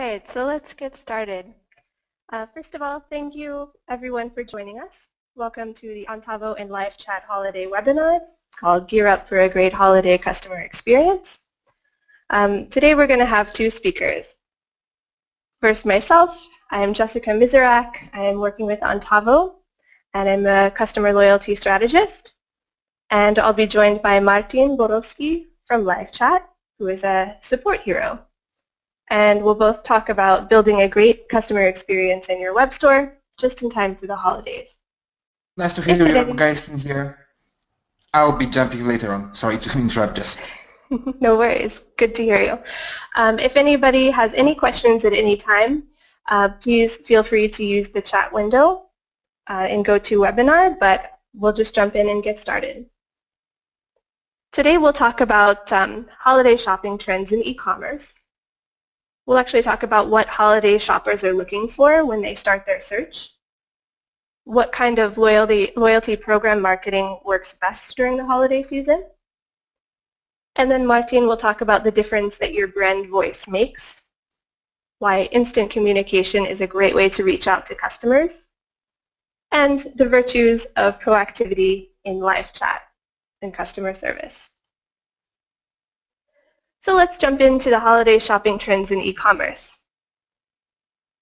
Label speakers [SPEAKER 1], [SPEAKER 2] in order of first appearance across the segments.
[SPEAKER 1] right, so let's get started. First of all, thank you everyone for joining us. Welcome to the Antavo and LiveChat holiday webinar called Gear Up for a Great Holiday Customer Experience. Today we're going to have two speakers. First, myself. I am Jessica Miserak. I am working with Antavo, and I'm a customer loyalty strategist. And I'll be joined by Martin Borowski from LiveChat, who is a support hero. And we'll both talk about building a great customer experience in your web store just in time for the holidays.
[SPEAKER 2] Nice to hear you guys in here. I'll be jumping later on. Sorry to interrupt, Jess.
[SPEAKER 1] No worries. Good to hear you. If anybody has any questions at any time, please feel free to use the chat window in GoToWebinar, but we'll just jump in and get started. Today we'll talk about holiday shopping trends in e-commerce. We'll actually talk about what holiday shoppers are looking for when they start their search, what kind of loyalty program marketing works best during the holiday season, and then Martin will talk about the difference that your brand voice makes, why instant communication is a great way to reach out to customers, and the virtues of proactivity in live chat and customer service. So let's jump into the holiday shopping trends in e-commerce.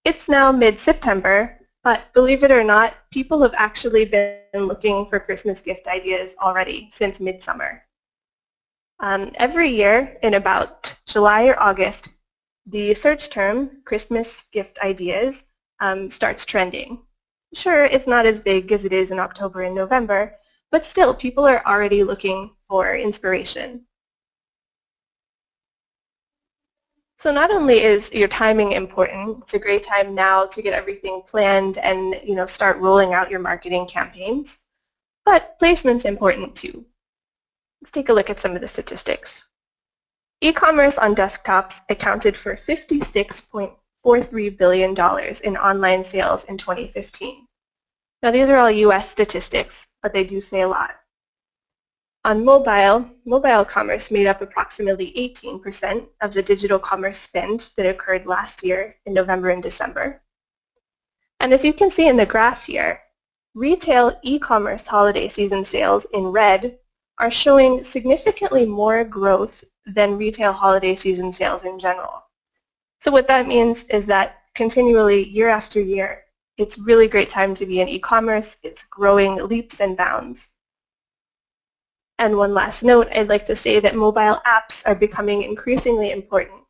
[SPEAKER 1] It's now mid-September, but believe it or not, people have actually been looking for Christmas gift ideas already since midsummer. Every year in about July or August, the search term Christmas gift ideas starts trending. Sure, it's not as big as it is in October and November, but still people are already looking for inspiration. So not only is your timing important, it's a great time now to get everything planned and start rolling out your marketing campaigns, but placement's important too. Let's take a look at some of the statistics. E-commerce on desktops accounted for $56.43 billion in online sales in 2015. Now these are all US statistics, but they do say a lot. On mobile commerce made up approximately 18% of the digital commerce spend that occurred last year in November and December. And as you can see in the graph here, retail e-commerce holiday season sales in red are showing significantly more growth than retail holiday season sales in general. So what that means is that continually, year after year, it's really great time to be in e-commerce. It's growing leaps and bounds. And one last note, I'd like to say that mobile apps are becoming increasingly important.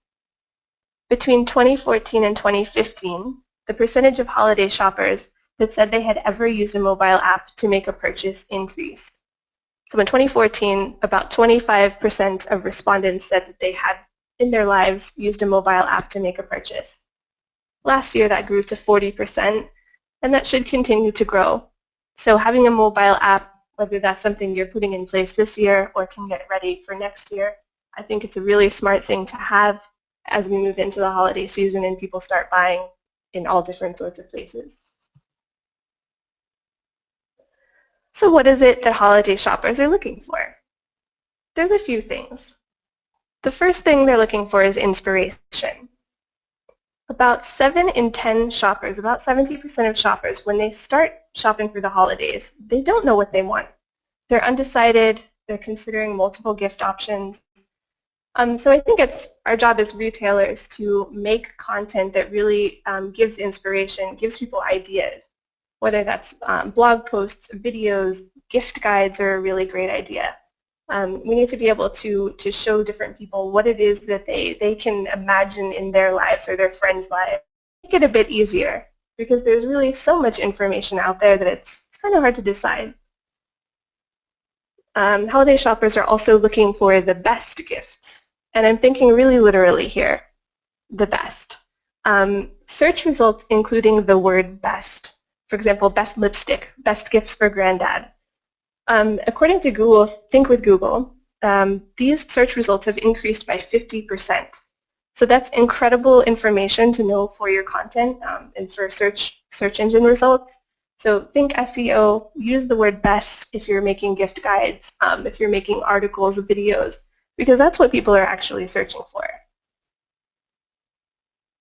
[SPEAKER 1] Between 2014 and 2015, the percentage of holiday shoppers that said they had ever used a mobile app to make a purchase increased. So in 2014, about 25% of respondents said that they had in their lives used a mobile app to make a purchase. Last year that grew to 40%, and that should continue to grow. So having a mobile app, whether that's something you're putting in place this year or can get ready for next year, I think it's a really smart thing to have as we move into the holiday season and people start buying in all different sorts of places. So what is it that holiday shoppers are looking for? There's a few things. The first thing they're looking for is inspiration. About 7 in 10 shoppers, about 70% of shoppers, when they start shopping for the holidays, they don't know what they want. They're undecided, they're considering multiple gift options. So I think it's our job as retailers to make content that really gives inspiration, gives people ideas. Whether that's blog posts, videos, gift guides are a really great idea. We need to be able to show different people what it is that they can imagine in their lives or their friends' lives. Make it a bit easier because there's really so much information out there that it's kind of hard to decide. Holiday shoppers are also looking for the best gifts, and I'm thinking really literally here, the best. Search results including the word best. For example, best lipstick, best gifts for granddad. According to Google, Think with Google, these search results have increased by 50%. So that's incredible information to know for your content and for search engine results. So think SEO, use the word best if you're making gift guides, if you're making articles, videos, because that's what people are actually searching for.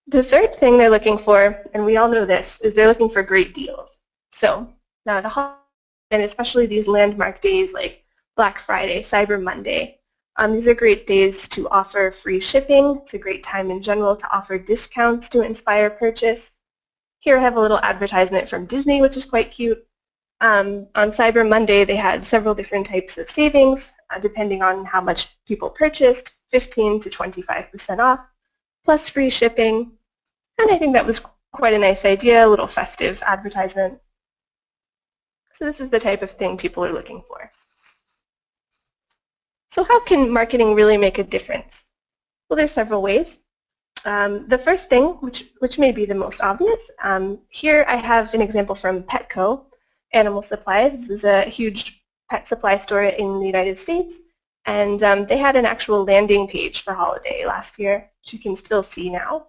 [SPEAKER 1] The third thing they're looking for, and we all know this, is they're looking for great deals. So now the holiday, and especially these landmark days like Black Friday, Cyber Monday, these are great days to offer free shipping. It's a great time in general to offer discounts to inspire purchase. Here I have a little advertisement from Disney, which is quite cute. On Cyber Monday, they had several different types of savings, depending on how much people purchased, 15 to 25% off, plus free shipping. And I think that was quite a nice idea, a little festive advertisement. So this is the type of thing people are looking for. So how can marketing really make a difference? Well, there's several ways. The first thing, which may be the most obvious, here I have an example from Petco, Animal Supplies. This is a huge pet supply store in the United States, and they had an actual landing page for holiday last year, which you can still see now.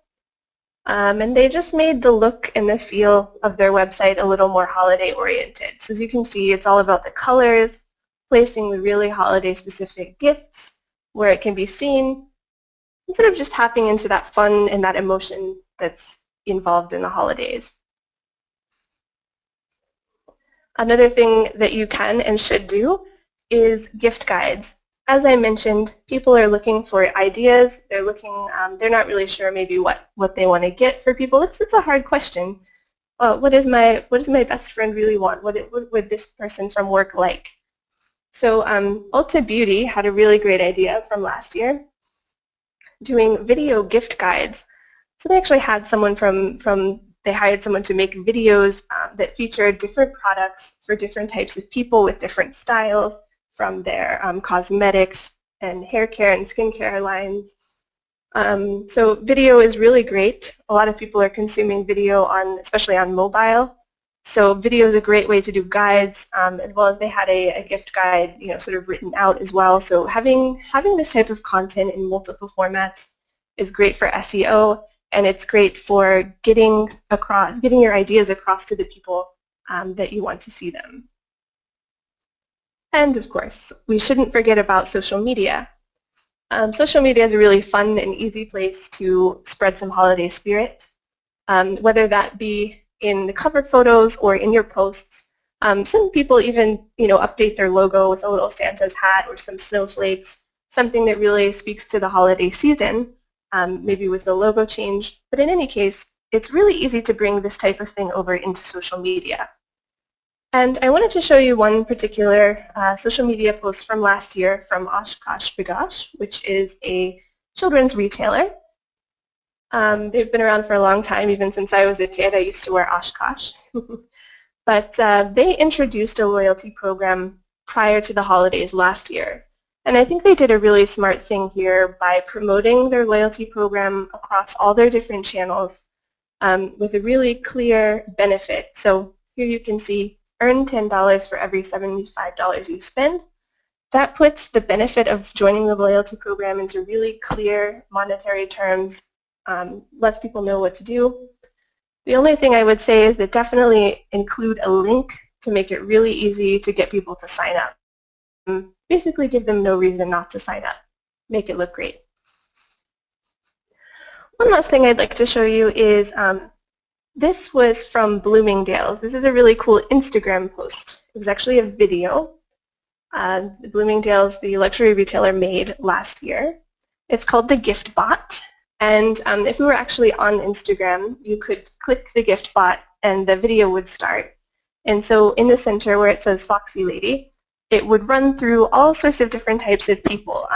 [SPEAKER 1] And they just made the look and the feel of their website a little more holiday oriented. So as you can see, it's all about the colors, placing the really holiday specific gifts where it can be seen, instead of just tapping into that fun and that emotion that's involved in the holidays. Another thing that you can and should do is gift guides. As I mentioned, people are looking for ideas. They're not really sure maybe what they want to get for people. It's a hard question. What does my best friend really want? What would this person from work like? So Ulta Beauty had a really great idea from last year, doing video gift guides. So they actually had someone they hired someone to make videos that featured different products for different types of people with different styles, from their cosmetics and hair care and skincare lines. So video is really great. A lot of people are consuming video especially on mobile. So video is a great way to do guides, as well as they had a gift guide, sort of written out as well. So having this type of content in multiple formats is great for SEO, and it's great for getting your ideas across to the people that you want to see them. And of course, we shouldn't forget about social media. Social media is a really fun and easy place to spread some holiday spirit, whether that be in the cover photos or in your posts. Some people even, update their logo with a little Santa's hat or some snowflakes, something that really speaks to the holiday season, maybe with the logo change. But in any case, it's really easy to bring this type of thing over into social media. And I wanted to show you one particular social media post from last year from Oshkosh B'gosh, which is a children's retailer. They've been around for a long time. Even since I was a kid, I used to wear Oshkosh. But they introduced a loyalty program prior to the holidays last year. And I think they did a really smart thing here by promoting their loyalty program across all their different channels with a really clear benefit. So here you can see, earn $10 for every $75 you spend. That puts the benefit of joining the loyalty program into really clear monetary terms, lets people know what to do. The only thing I would say is that definitely include a link to make it really easy to get people to sign up. Basically give them no reason not to sign up. Make it look great. One last thing I'd like to show you is this was from Bloomingdale's. This is a really cool Instagram post. It was actually a video Bloomingdale's, the luxury retailer, made last year. It's called the Gift Bot. And if you were actually on Instagram, you could click the Gift Bot and the video would start. And so in the center where it says Foxy Lady, it would run through all sorts of different types of people,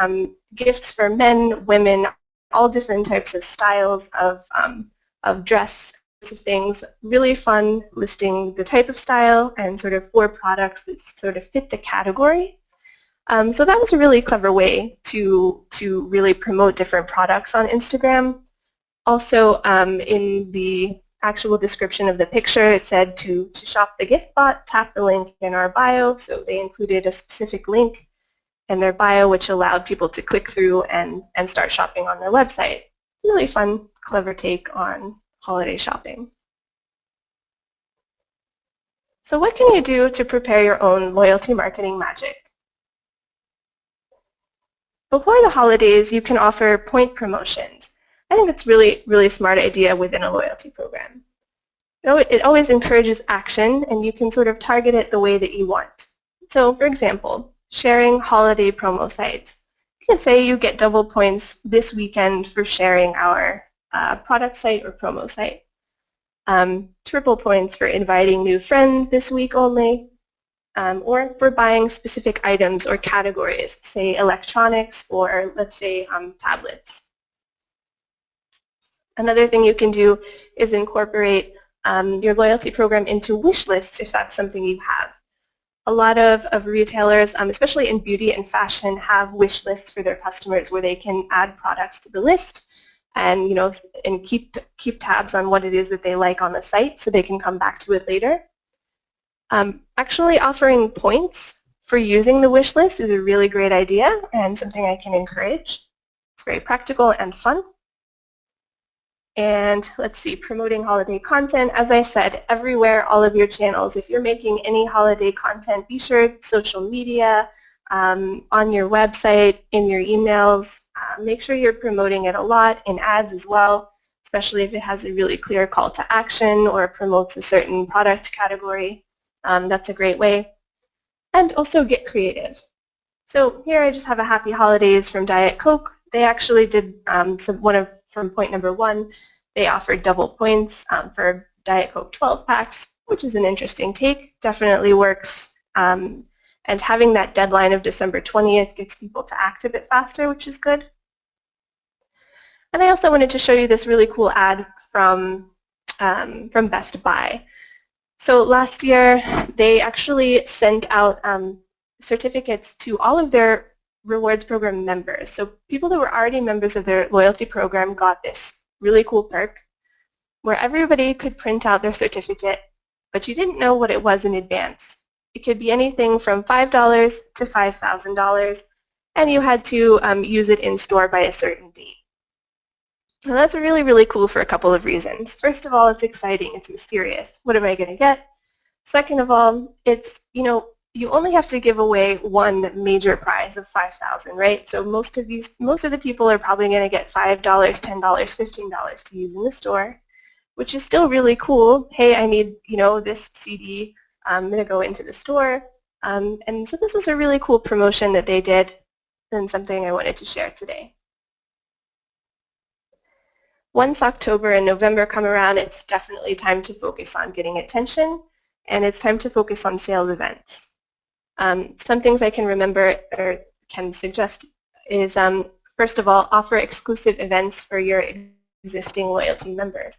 [SPEAKER 1] gifts for men, women, all different types of styles of dress, of things. Really fun, listing the type of style and sort of 4 products that sort of fit the category. So that was a really clever way to really promote different products on Instagram. Also, in the actual description of the picture, it said to shop the gift bot, tap the link in our bio. So they included a specific link in their bio, which allowed people to click through and start shopping on their website. Really fun, clever take on holiday shopping. So what can you do to prepare your own loyalty marketing magic? Before the holidays, you can offer point promotions. I think it's really, really smart idea within a loyalty program. It always encourages action, and you can sort of target it the way that you want. So, for example, sharing holiday promo sites. You can say you get double points this weekend for sharing our product site or promo site. Triple points for inviting new friends this week only, or for buying specific items or categories, say electronics or, let's say, tablets. Another thing you can do is incorporate your loyalty program into wish lists if that's something you have. A lot of retailers, especially in beauty and fashion, have wish lists for their customers where they can add products to the list and, and keep tabs on what it is that they like on the site so they can come back to it later. Actually offering points for using the wish list is a really great idea and something I can encourage. It's very practical and fun. And let's see, promoting holiday content. As I said, everywhere, all of your channels. If you're making any holiday content, be sure social media, on your website, in your emails. Make sure you're promoting it a lot in ads as well, especially if it has a really clear call to action or promotes a certain product category. That's a great way. And also get creative. So here I just have a happy holidays from Diet Coke. They actually did from point number 1, they offered double points for Diet Coke 12 packs, which is an interesting take. Definitely works. And having that deadline of December 20th gets people to act a bit faster, which is good. And I also wanted to show you this really cool ad from Best Buy. So last year, they actually sent out certificates to all of their rewards program members. So people that were already members of their loyalty program got this really cool perk where everybody could print out their certificate, but you didn't know what it was in advance. It could be anything from $5 to $5,000, and you had to use it in store by a certain date. Now that's really, really cool for a couple of reasons. First of all, it's exciting, it's mysterious. What am I going to get? Second of all, it's, you only have to give away one major prize of $5,000, right? So most of the people are probably going to get $5, $10, $15 to use in the store, which is still really cool. Hey, I need, this CD. I'm going to go into the store. And so this was a really cool promotion that they did and something I wanted to share today. Once October and November come around, it's definitely time to focus on getting attention, and it's time to focus on sales events. Some things I can remember or can suggest is, first of all, offer exclusive events for your existing loyalty members.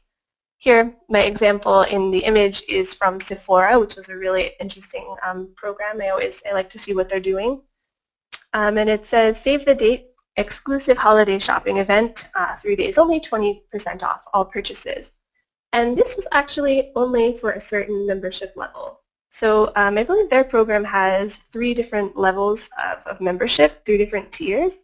[SPEAKER 1] Here, my example in the image is from Sephora, which is a really interesting program. I like to see what they're doing. And it says, save the date, exclusive holiday shopping event, 3 days only, 20% off all purchases. And this was actually only for a certain membership level. So I believe their program has 3 different levels of membership, 3 different tiers.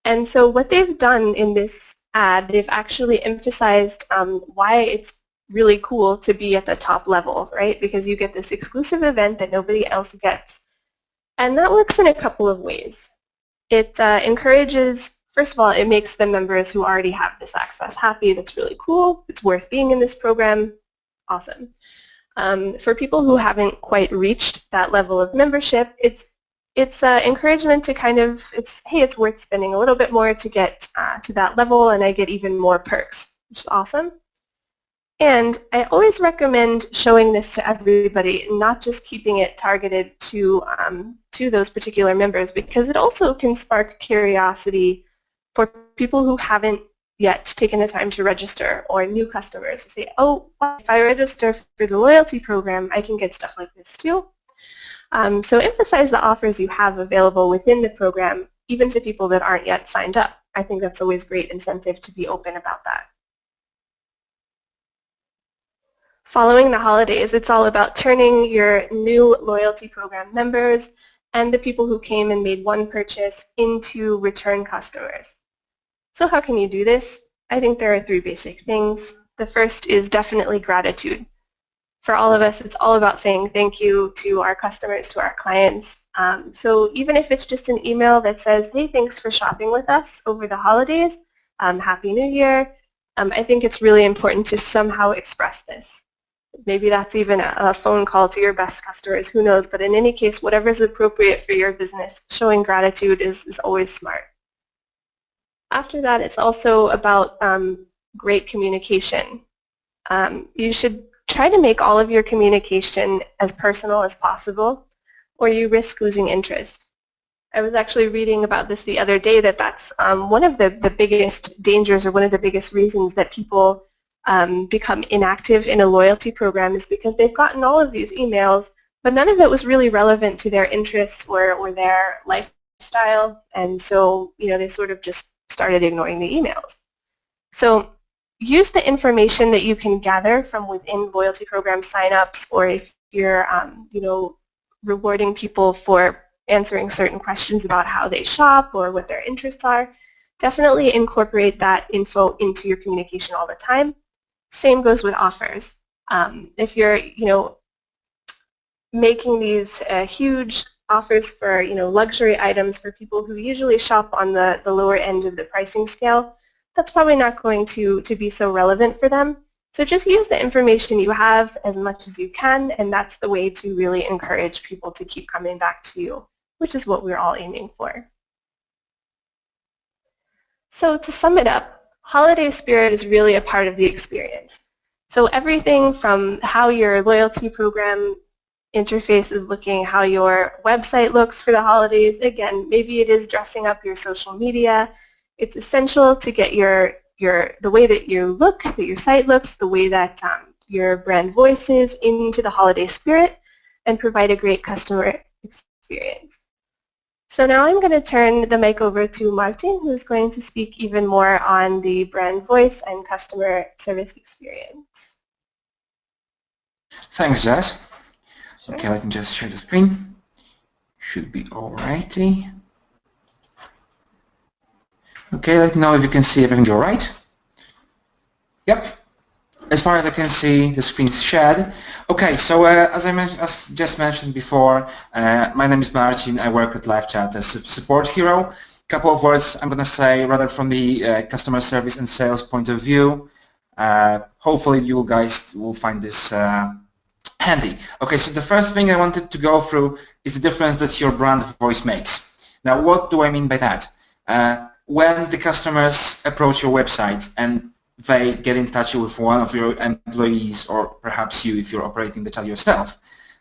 [SPEAKER 1] And so what they've done in this ad, they've actually emphasized why it's really cool to be at the top level, right? Because you get this exclusive event that nobody else gets. And that works in a couple of ways. It encourages, first of all, it makes the members who already have this access happy. That's really cool. It's worth being in this program. Awesome. For people who haven't quite reached that level of membership, it's encouragement to kind of, hey, it's worth spending a little bit more to get to that level, and I get even more perks, which is awesome. And I always recommend showing this to everybody, not just keeping it targeted to those particular members, because it also can spark curiosity for people who haven't yet taken the time to register, or new customers to say, oh, if I register for the loyalty program, I can get stuff like this too. So emphasize the offers you have available within the program, even to people that aren't yet signed up. I think that's always great incentive to be open about that. Following the holidays, it's all about turning your new loyalty program members and the people who came and made one purchase into return customers. So how can you do this? I think there are 3 basic things. The first is definitely gratitude. For all of us, it's all about saying thank you to our customers, to our clients. So even if it's just an email that says, hey, thanks for shopping with us over the holidays, Happy New Year. I think it's really important to somehow express this. Maybe that's even a phone call to your best customers, who knows, but in any case, whatever is appropriate for your business, showing gratitude is always smart. After that, it's also about great communication. You should try to make all of your communication as personal as possible, or you risk losing interest. I was actually reading about this the other day, that's one of the biggest dangers, or one of the biggest reasons that people become inactive in a loyalty program, is because they've gotten all of these emails, but none of it was really relevant to their interests or their lifestyle, and so they sort of just started ignoring the emails. So use the information that you can gather from within loyalty program signups, or if you're rewarding people for answering certain questions about how they shop or what their interests are, definitely incorporate that info into your communication all the time. Same goes with offers. If you're making these huge offers for luxury items for people who usually shop on the lower end of the pricing scale, that's probably not going to be so relevant for them. So just use the information you have as much as you can, and that's the way to really encourage people to keep coming back to you, which is what we're all aiming for. So to sum it up, holiday spirit is really a part of the experience. So everything from how your loyalty program interface is looking, how your website looks for the holidays, again, maybe it is dressing up your social media. It's essential to get the way that you look, that your site looks, the way that your brand voice is into the holiday spirit, and provide a great customer experience. So now I'm going to turn the mic over to Martin, who's going to speak even more on the brand voice and customer service experience.
[SPEAKER 2] Thanks, Jess.
[SPEAKER 1] Sure.
[SPEAKER 2] Okay, let me just share the screen. Should be alrighty. Okay, let me know if you can see everything all right. Yep. As far as I can see, the screen is shared. Okay, so as just mentioned before, my name is Martin. I work at LiveChat as a support hero. Couple of words I'm going to say rather from the customer service and sales point of view. Hopefully you guys will find this handy. Okay, so the first thing I wanted to go through is the difference that your brand voice makes. Now, what do I mean by that? When the customers approach your website and they get in touch with one of your employees, or perhaps you if you're operating the chat yourself,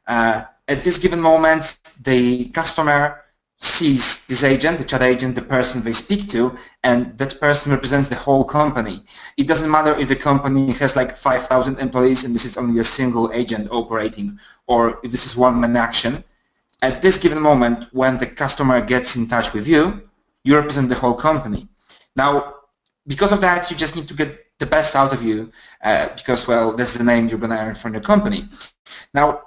[SPEAKER 2] at this given moment the customer sees this agent, the chat agent, the person they speak to, and that person represents the whole company. It doesn't matter if the company has like 5,000 employees and this is only a single agent operating, or if this is one-man action. At this given moment, when the customer gets in touch with you, you represent the whole company. Now, because of that, you just need to get the best out of you because, well, that's the name you're going to earn from your company. Now,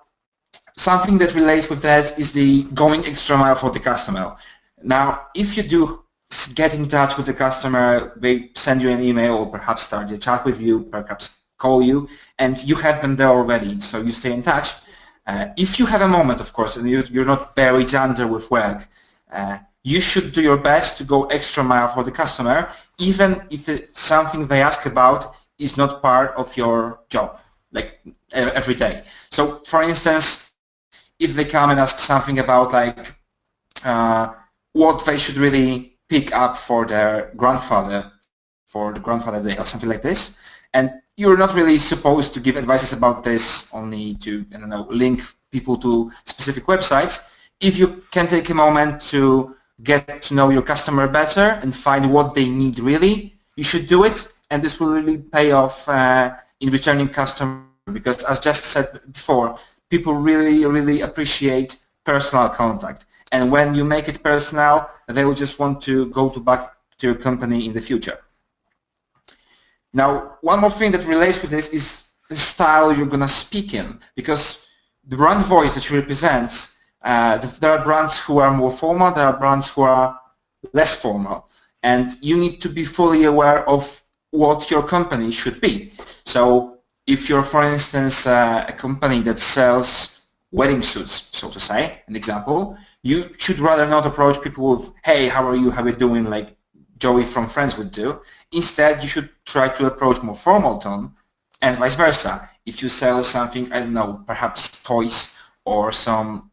[SPEAKER 2] something that relates with that is the going extra mile for the customer. Now, if you do get in touch with the customer, they send you an email or perhaps start a chat with you, perhaps call you, and you have them there already, so you stay in touch. If you have a moment, of course, and you're not buried under with work, you should do your best to go extra mile for the customer, even if something they ask about is not part of your job, like every day. So, for instance, if they come and ask something about like what they should really pick up for their grandfather, for the grandfather day or something like this, and you're not really supposed to give advices about this, only to, I don't know, link people to specific websites. If you can take a moment to get to know your customer better and find what they need really, you should do it, and this will really pay off in returning customer, because as just said before, people really appreciate personal contact, and when you make it personal, they will just want to go back to your company in the future. Now, one more thing that relates with this is the style you're going to speak in, because the brand voice that you represent, there are brands who are more formal, there are brands who are less formal, and you need to be fully aware of what your company should be. So if you're, for instance, a company that sells wedding suits, so to say, an example, you should rather not approach people with, hey, how are you doing, like Joey from Friends would do. Instead, you should try to approach more formal tone, and vice versa. If you sell something, I don't know, perhaps toys or some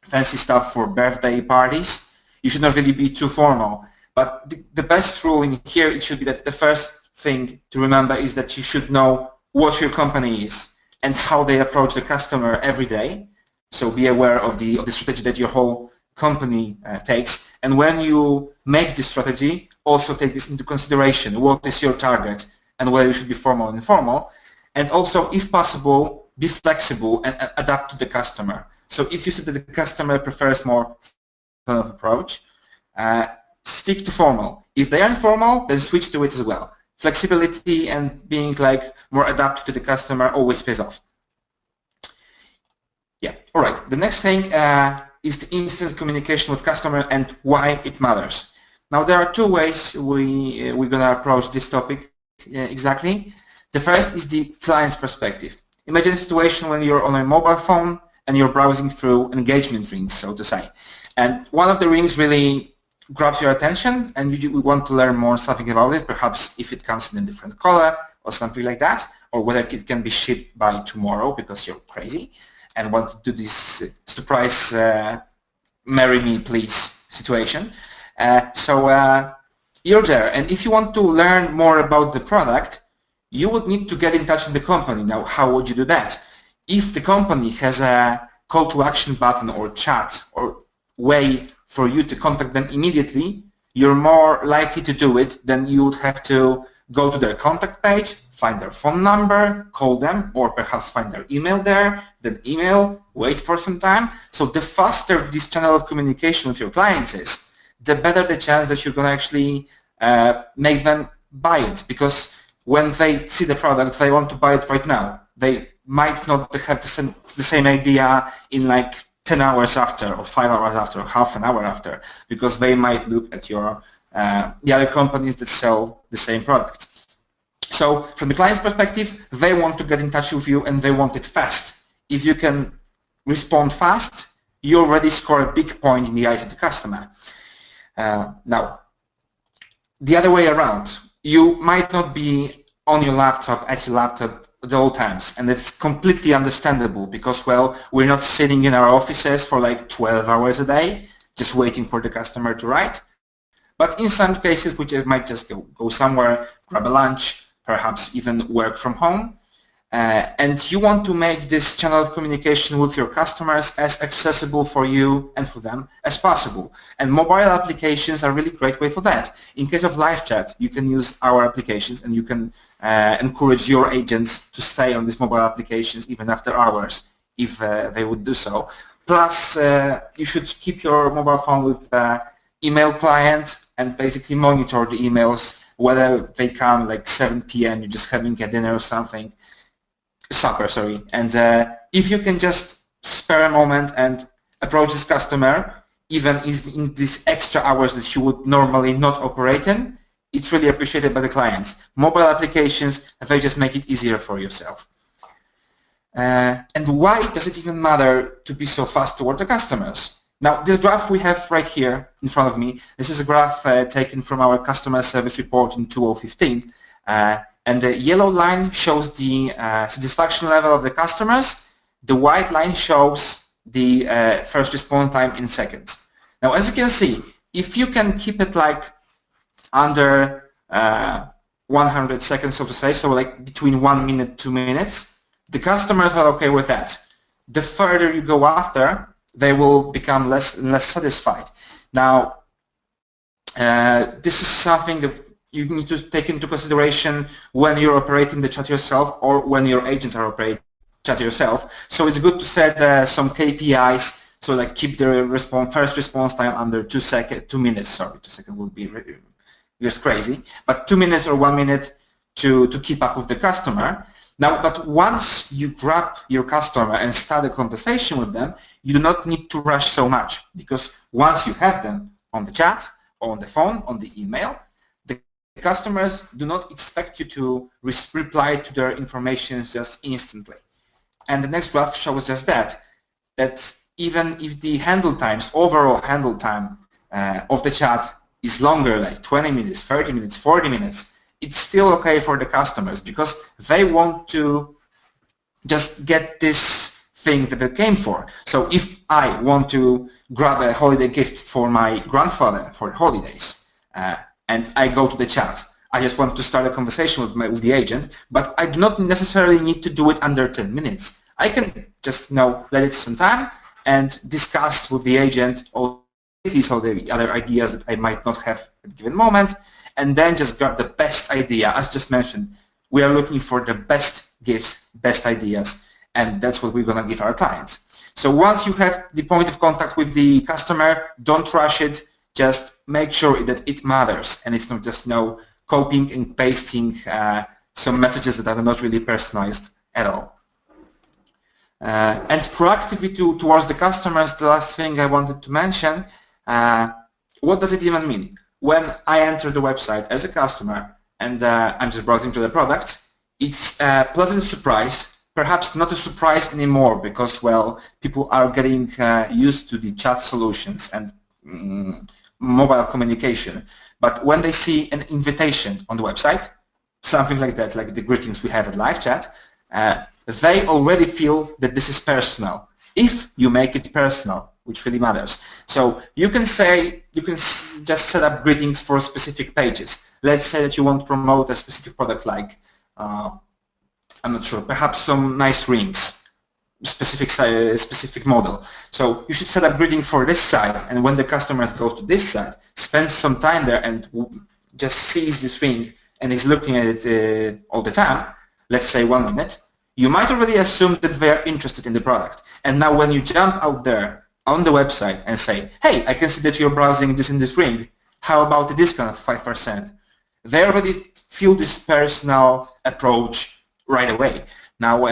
[SPEAKER 2] fancy stuff for birthday parties, you should not really be too formal. But the best rule in here, it should be that the first thing to remember is that you should know what your company is and how they approach the customer every day. So be aware of the strategy that your whole company takes. And when you make this strategy, also take this into consideration. What is your target and whether you should be formal and informal. And also, if possible, be flexible and adapt to the customer. So if you see that the customer prefers more kind of approach, stick to formal. If they are informal, then switch to it as well. Flexibility and being like more adapted to the customer always pays off. Yeah, all right. The next thing is the instant communication with customer and why it matters. Now there are two ways we're going to approach this topic exactly. The first is the client's perspective. Imagine a situation when you're on a mobile phone and you're browsing through engagement rings, so to say. And one of the rings really grabs your attention and you want to learn more something about it, perhaps if it comes in a different color or something like that, or whether it can be shipped by tomorrow because you're crazy and want to do this surprise marry me please situation. So you're there, and if you want to learn more about the product, you would need to get in touch with the company. Now, how would you do that? If the company has a call to action button or chat or way for you to contact them immediately, you're more likely to do it than you would have to go to their contact page, find their phone number, call them, or perhaps find their email there, then email, wait for some time. So the faster this channel of communication with your clients is, the better the chance that you're going to actually make them buy it, because when they see the product, they want to buy it right now. They might not have the same idea in like 10 hours after, or 5 hours after, or half an hour after, because they might look at your the other companies that sell the same product. So from the client's perspective, they want to get in touch with you and they want it fast. If you can respond fast, you already score a big point in the eyes of the customer. Now, the other way around, you might not be on your laptop, at your laptop at all times, and it's completely understandable because, well, we're not sitting in our offices for like 12 hours a day just waiting for the customer to write. But in some cases, we might just go somewhere, grab a lunch, perhaps even work from home, and you want to make this channel of communication with your customers as accessible for you and for them as possible. And mobile applications are a really great way for that. In case of LiveChat, you can use our applications and you can encourage your agents to stay on these mobile applications even after hours if they would do so. Plus, you should keep your mobile phone with email client and basically monitor the emails, whether they come like 7 p.m., you're just having a dinner or something, supper, sorry. And if you can just spare a moment and approach this customer, even in these extra hours that you would normally not operate in, it's really appreciated by the clients. Mobile applications, they just make it easier for yourself. And why does it even matter to be so fast toward the customers? Now, this graph we have right here in front of me, this is a graph taken from our customer service report in 2015. And the yellow line shows the satisfaction level of the customers. The white line shows the first response time in seconds. Now, as you can see, if you can keep it like under 100 seconds, so to say, so like between 1 minute, 2 minutes, the customers are okay with that. The further you go after, they will become less and less satisfied. Now, this is something that you need to take into consideration when you're operating the chat yourself or when your agents are operating chat yourself. So it's good to set some KPIs, so like keep the first response time under 2 minutes. Sorry, 2 seconds would be just crazy, but 2 minutes or 1 minute to keep up with the customer. Now, but once you grab your customer and start a conversation with them, you do not need to rush so much, because once you have them on the chat, or on the phone, on the email, the customers do not expect you to reply to their information just instantly. And the next graph shows just that even if the handle times, overall handle time of the chat is longer, like 20 minutes, 30 minutes, 40 minutes, it's still okay for the customers because they want to just get this thing that they came for. So if I want to grab a holiday gift for my grandfather for holidays, and I go to the chat, I just want to start a conversation with the agent, but I do not necessarily need to do it under 10 minutes. I can just let it some time and discuss with the agent all the other ideas that I might not have at a given moment, and then just grab the best idea. As just mentioned, we are looking for the best gifts, best ideas, and that's what we're going to give our clients. So once you have the point of contact with the customer, don't rush it. Just make sure that it matters, and it's not just copying and pasting some messages that are not really personalized at all. And proactivity towards the customers, the last thing I wanted to mention. What does it even mean? When I enter the website as a customer and I'm just browsing through the products, it's a pleasant surprise, perhaps not a surprise anymore because, well, people are getting used to the chat solutions and mobile communication. But when they see an invitation on the website, something like that, like the greetings we have at LiveChat, they already feel that this is personal. If you make it personal, which really matters. So you can just set up greetings for specific pages. Let's say that you want to promote a specific product like, I'm not sure, perhaps some nice rings, specific model. So you should set up greeting for this site, and when the customers go to this site, spends some time there and just sees this ring and is looking at it all the time, let's say 1 minute, you might already assume that they're interested in the product. And now when you jump out there on the website and say, hey, I can see that you're browsing this and this ring, how about a discount of 5%? They already feel this personal approach right away. Now,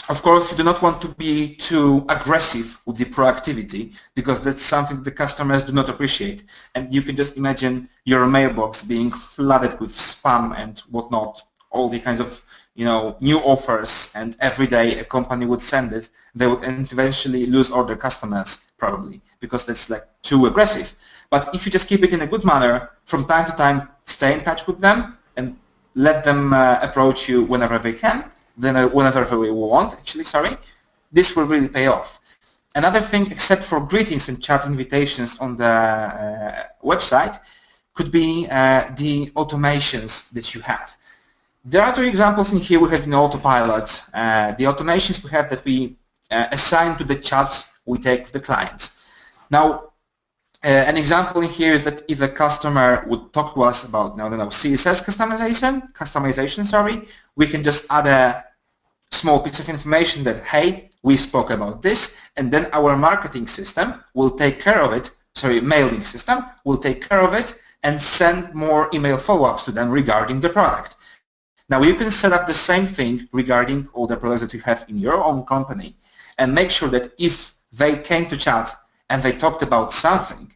[SPEAKER 2] of course, you do not want to be too aggressive with the proactivity because that's something the customers do not appreciate. And you can just imagine your mailbox being flooded with spam and whatnot, all the kinds of new offers, and every day a company would send it. They would eventually lose all their customers probably because that's like too aggressive. But if you just keep it in a good manner, from time to time stay in touch with them and let them approach you whenever they can, whenever they want, actually, sorry, this will really pay off. Another thing, except for greetings and chat invitations on the website, could be the automations that you have. There are 2 examples in here we have in Autopilot. The automations we have that we assign to the chats we take with the clients. Now, an example in here is that if a customer would talk to us about CSS customization, we can just add a small piece of information that, hey, we spoke about this, and then our marketing system will take care of it, mailing system will take care of it and send more email follow-ups to them regarding the product. Now you can set up the same thing regarding all the products that you have in your own company and make sure that if they came to chat and they talked about something,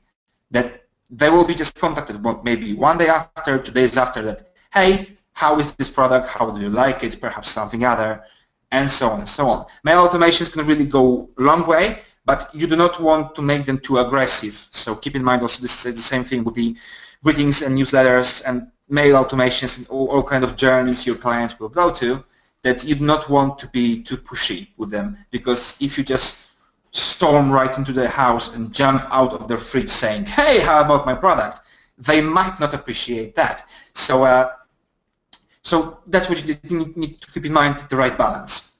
[SPEAKER 2] that they will be just contacted maybe 1 day after, 2 days after that, hey, how is this product, how do you like it, perhaps something other, and so on and so on. Mail automations can really go a long way, but you do not want to make them too aggressive. So keep in mind also this is the same thing with the greetings and newsletters and mail automations and all kind of journeys your clients will go to, that you do not want to be too pushy with them, because if you just storm right into their house and jump out of their fridge saying, hey, how about my product, they might not appreciate that. So so that's what you need to keep in mind, the right balance.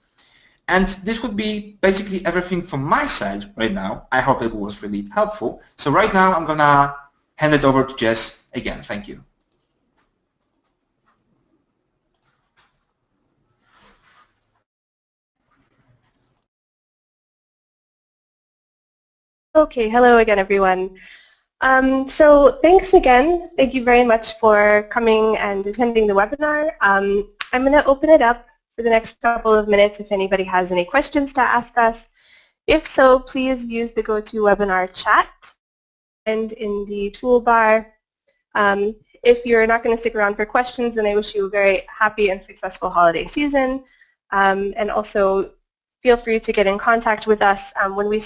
[SPEAKER 2] And this would be basically everything from my side right now. I hope it was really helpful. So right now I'm gonna hand it over to Jess again. Thank you.
[SPEAKER 1] Okay, hello again, everyone. So thanks again. Thank you very much for coming and attending the webinar. I'm going to open it up for the next couple of minutes if anybody has any questions to ask us. If so, please use the GoToWebinar chat and in the toolbar. If you're not going to stick around for questions, then I wish you a very happy and successful holiday season. And also, feel free to get in contact with us. When we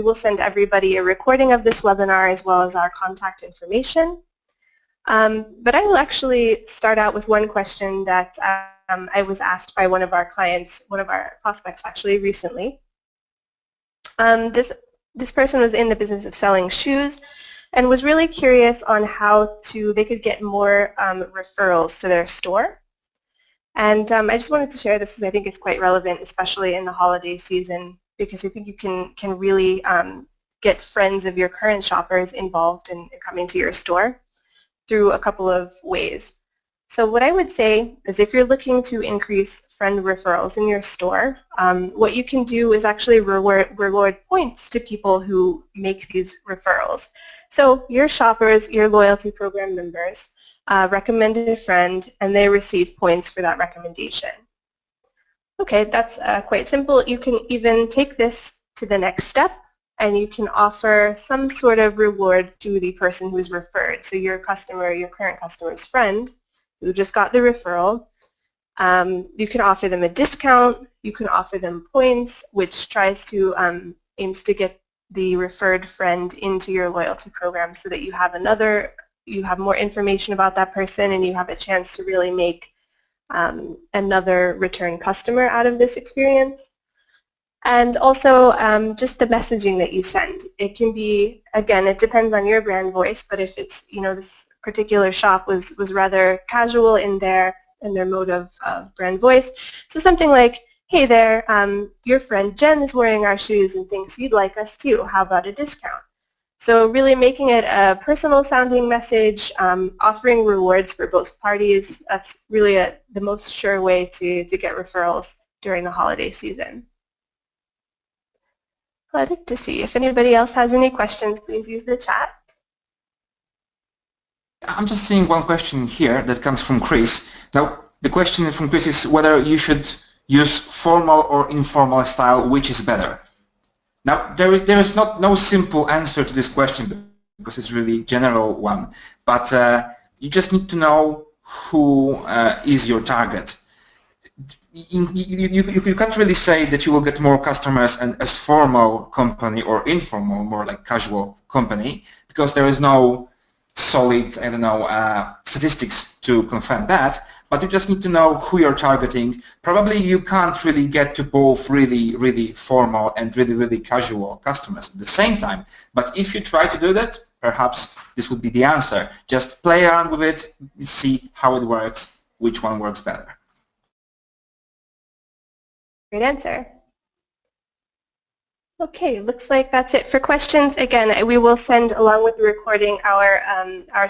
[SPEAKER 1] will send everybody a recording of this webinar as well as our contact information. But I will actually start out with one question that I was asked by one of our clients, one of our prospects actually recently. This person was in the business of selling shoes and was really curious on how they could get more referrals to their store. And I just wanted to share this because I think it's quite relevant, especially in the holiday season, because I think you can really get friends of your current shoppers involved in coming to your store through a couple of ways. So what I would say is if you're looking to increase friend referrals in your store, what you can do is actually reward points to people who make these referrals. So your shoppers, your loyalty program members, recommend a friend and they receive points for that recommendation. Okay, that's quite simple. You can even take this to the next step and you can offer some sort of reward to the person who's referred. So your customer, your current customer's friend who just got the referral, you can offer them a discount, you can offer them points, which tries to aims to get the referred friend into your loyalty program so that you have more information about that person and you have a chance to really make another return customer out of this experience. And also just the messaging that you send. It can be, again, it depends on your brand voice, but if it's, this particular shop was rather casual in their mode of brand voice. So something like, hey there, your friend Jen is wearing our shoes and thinks you'd like us too. How about a discount? So really making it a personal sounding message, offering rewards for both parties, that's really the most sure way to get referrals during the holiday season. I'd like to see if anybody else has any questions, please use the chat.
[SPEAKER 2] I'm just seeing one question here that comes from Chris. Now, the question from Chris is whether you should use formal or informal style, which is better. Now, there is no simple answer to this question because it's really general one, but you just need to know who is your target. You can't really say that you will get more customers as formal company or informal, more like casual company, because there is no solid, statistics to confirm that, but you just need to know who you're targeting. Probably you can't really get to both really formal and really casual customers at the same time, but if you try to do that, perhaps this would be the answer. Just play around with it, see how it works, which one works better.
[SPEAKER 1] Great answer. Okay, looks like that's it for questions. Again, we will send along with the recording our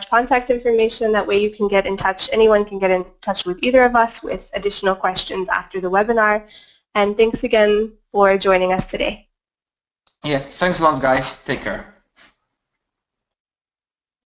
[SPEAKER 1] contact information. That way you can get in touch. Anyone can get in touch with either of us with additional questions after the webinar. And thanks again for joining us today.
[SPEAKER 2] Yeah, thanks a lot, guys. Take care.